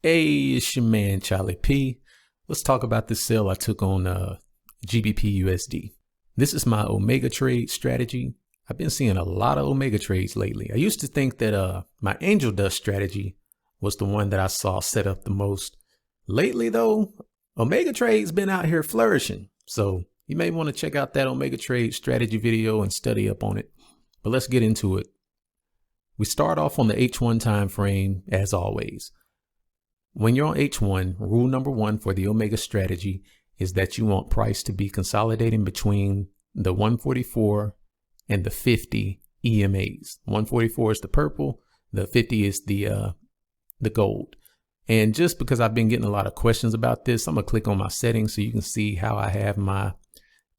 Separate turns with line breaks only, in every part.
Hey, it's your man Charlie P. Let's talk about this sale I took on GBP USD. This is my Omega trade strategy. I've been seeing a lot of Omega trades lately. I used to think that my angel dust strategy was the one that I saw set up the most. Lately though, Omega trade's been out here flourishing. So you may want to check out that Omega trade strategy video and study up on it. But let's get into it. We start off on the H1 time frame as always. When you're on H1, rule number one for the Omega strategy is that you want price to be consolidating between the 144 and the 50 EMAs. 144 is the purple, the 50 is the gold. And just because I've been getting a lot of questions about this, I'm gonna click on my settings so you can see how I have my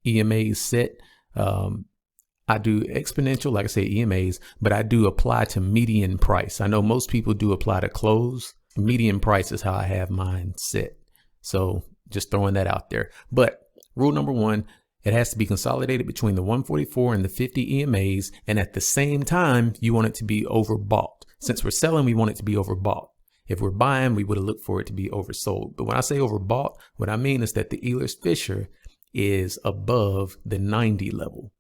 EMAs set. I do exponential, like I say, EMAs, but I do apply to median price. I know most people do apply to close. Median price is how I have mine set. So just throwing that out there. But rule number one, it has to be consolidated between the 144 and the 50 EMAs. And at the same time, you want it to be overbought. Since we're selling, we want it to be overbought. If we're buying, we would have looked for it to be oversold. But when I say overbought, what I mean is that the Ehlers Fisher is above the 90 level.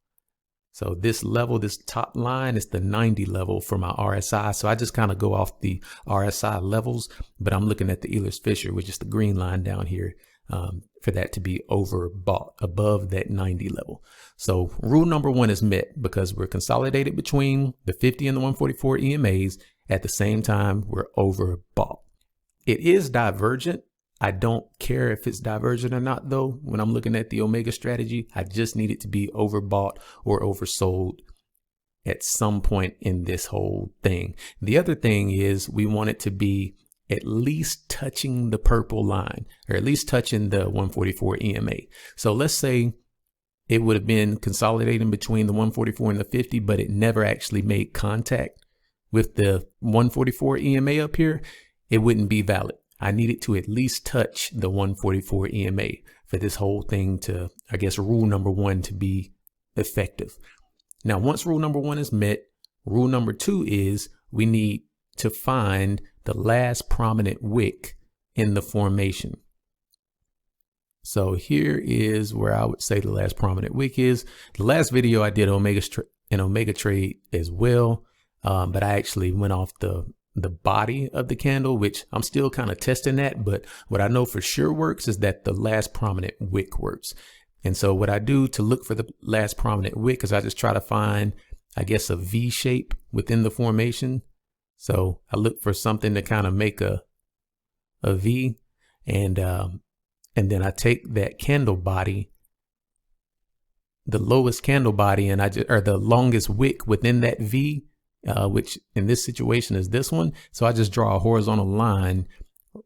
So this level, this top line is the 90 level for my RSI. So I just kind of go off the RSI levels, but I'm looking at the Ehlers Fisher, which is the green line down here, for that to be overbought above that 90 level. So rule number one is met because we're consolidated between the 50 and the 144 EMAs. At the same time, we're overbought. It is divergent. I don't care if it's divergent or not, though. When I'm looking at the Omega strategy, I just need it to be overbought or oversold at some point in this whole thing. The other thing is we want it to be at least touching the purple line, or at least touching the 144 EMA. So let's say it would have been consolidating between the 144 and the 50, but it never actually made contact with the 144 EMA up here. It wouldn't be valid. I need it to at least touch the 144 EMA for this whole thing to, I guess, rule number one to be effective. Now, once rule number one is met, rule number two is we need to find the last prominent wick in the formation. So here is where I would say the last prominent wick is. The last video I did an Omega trade as well, but I actually went off the body of the candle, which I'm still kind of testing that. But what I know for sure works is that the last prominent wick works. And so what I do to look for the last prominent wick is I just try to find, I guess, a V shape within the formation. So I look for something to kind of make a V, and then I take that candle body, the lowest candle body, and or the longest wick within that V, which in this situation is this one. So I just draw a horizontal line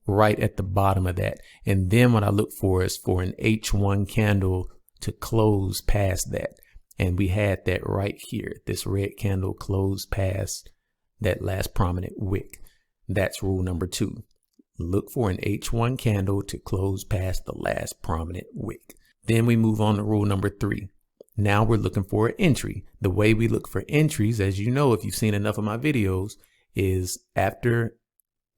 right at the bottom of that. And then what I look for is for an H1 candle to close past that. And we had that right here. This red candle closed past that last prominent wick. That's rule number two. Look for an H1 candle to close past the last prominent wick. Then we move on to rule number three. Now we're looking for an entry. The way we look for entries, as you know, if you've seen enough of my videos, is after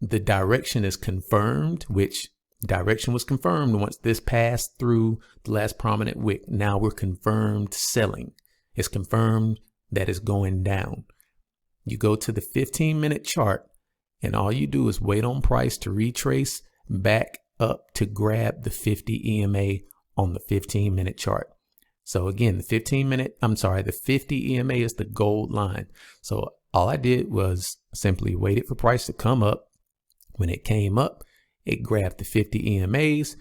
the direction is confirmed, which direction was confirmed once this passed through the last prominent wick. Now we're confirmed selling. It's confirmed that it's going down. You go to the 15-minute chart, and all you do is wait on price to retrace back up to grab the 50 EMA on the 15-minute chart. So again, the 50 EMA is the gold line. So all I did was simply waited for price to come up. When it came up, it grabbed the 50 EMAs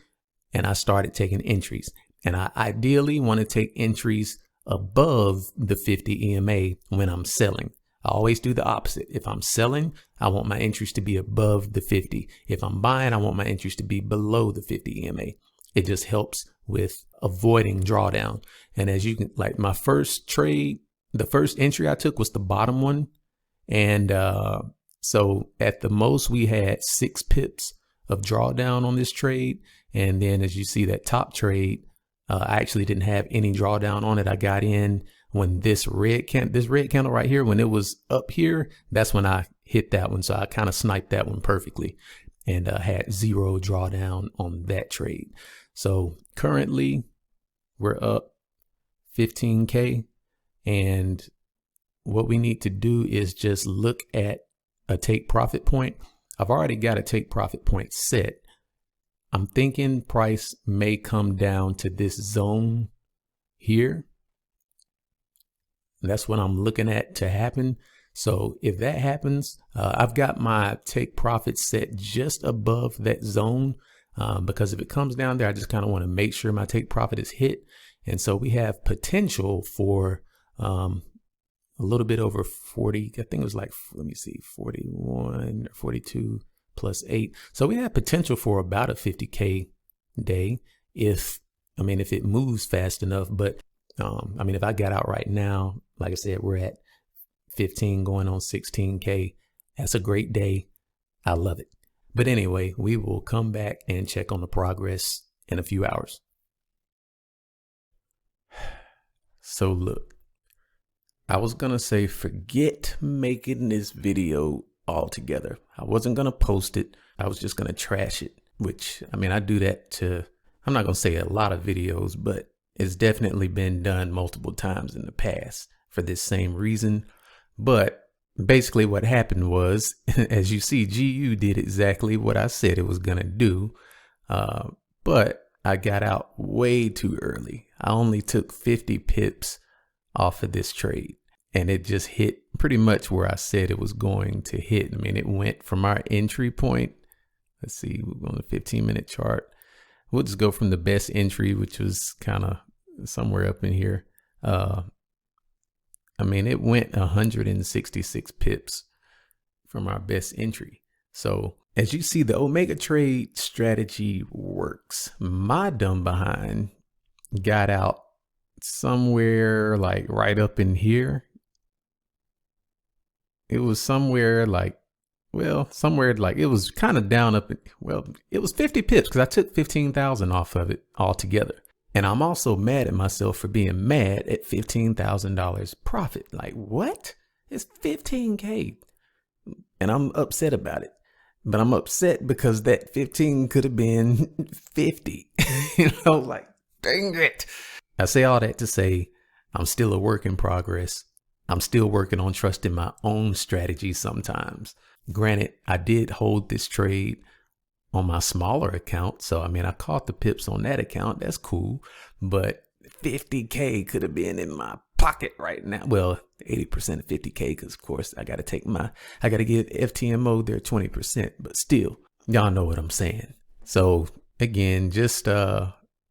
and I started taking entries. And I ideally want to take entries above the 50 EMA when I'm selling. I always do the opposite. If I'm selling, I want my entries to be above the 50. If I'm buying, I want my entries to be below the 50 EMA. It just helps with avoiding drawdown. And as you can, like my first trade, the first entry I took was the bottom one. And so at the most we had 6 pips of drawdown on this trade. And then as you see that top trade, I actually didn't have any drawdown on it. I got in when this red candle right here, when it was up here, that's when I hit that one. So I kind of sniped that one perfectly. and had 0 drawdown on that trade. So currently we're up 15K, and what we need to do is just look at a take profit point. I've already got a take profit point set. I'm thinking price may come down to this zone here. That's what I'm looking at to happen. So if that happens, I've got my take profit set just above that zone, because if it comes down there, I just kind of want to make sure my take profit is hit. And so we have potential for a little bit over 40. I think it was like, let me see, 41 or 42 plus 8. So we have potential for about a 50K day if it moves fast enough. But if I got out right now, like I said, we're at 15 going on 16K. That's a great day. I love it. But anyway, we will come back and check on the progress in a few hours. So look, I was going to say, forget making this video altogether. I wasn't going to post it. I was just going to trash it, which, I do that to, I'm not going to say a lot of videos, but it's definitely been done multiple times in the past for this same reason. But basically what happened was, as you see, GU did exactly what I said it was going to do. But I got out way too early. I only took 50 pips off of this trade, and it just hit pretty much where I said it was going to hit. It went from our entry point. Let's see, we're on the 15-minute chart. We'll just go from the best entry, which was kind of somewhere up in here. It went 166 pips from our best entry. So as you see, the Omega trade strategy works. My dumb behind got out somewhere like right up in here. It was somewhere like, it was kind of down up. It was 50 pips because I took 15,000 off of it altogether. And I'm also mad at myself for being mad at $15,000 profit. Like, what? It's 15K. And I'm upset about it. But I'm upset because that 15 could have been 50. Like, dang it. I say all that to say I'm still a work in progress. I'm still working on trusting my own strategy sometimes. Granted, I did hold this trade on my smaller account. So, I caught the pips on that account. That's cool. But 50K could have been in my pocket right now. Well, 80% of 50K, because of course I got to give FTMO their 20%, but still, y'all know what I'm saying. So again, just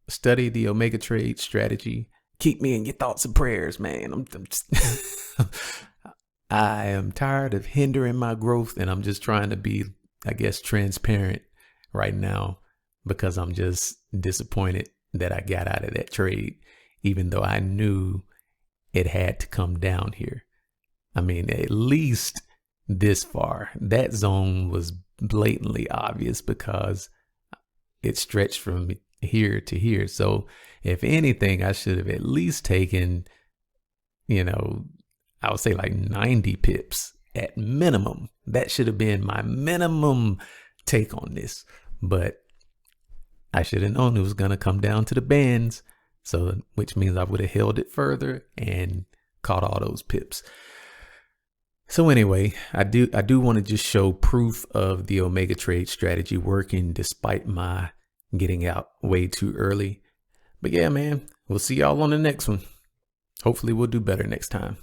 study the Omega trade strategy. Keep me in your thoughts and prayers, man. I am tired of hindering my growth, and I'm just trying to be, transparent right now, because I'm just disappointed that I got out of that trade, even though I knew it had to come down here. At least this far. That zone was blatantly obvious because it stretched from here to here. So if anything, I should have at least taken, I would say like 90 pips at minimum. That should have been my minimum take on this. But I should have known it was going to come down to the bands. So, which means I would have held it further and caught all those pips. So anyway, I do want to just show proof of the Omega trade strategy working despite my getting out way too early. But yeah, man, we'll see y'all on the next one. Hopefully we'll do better next time.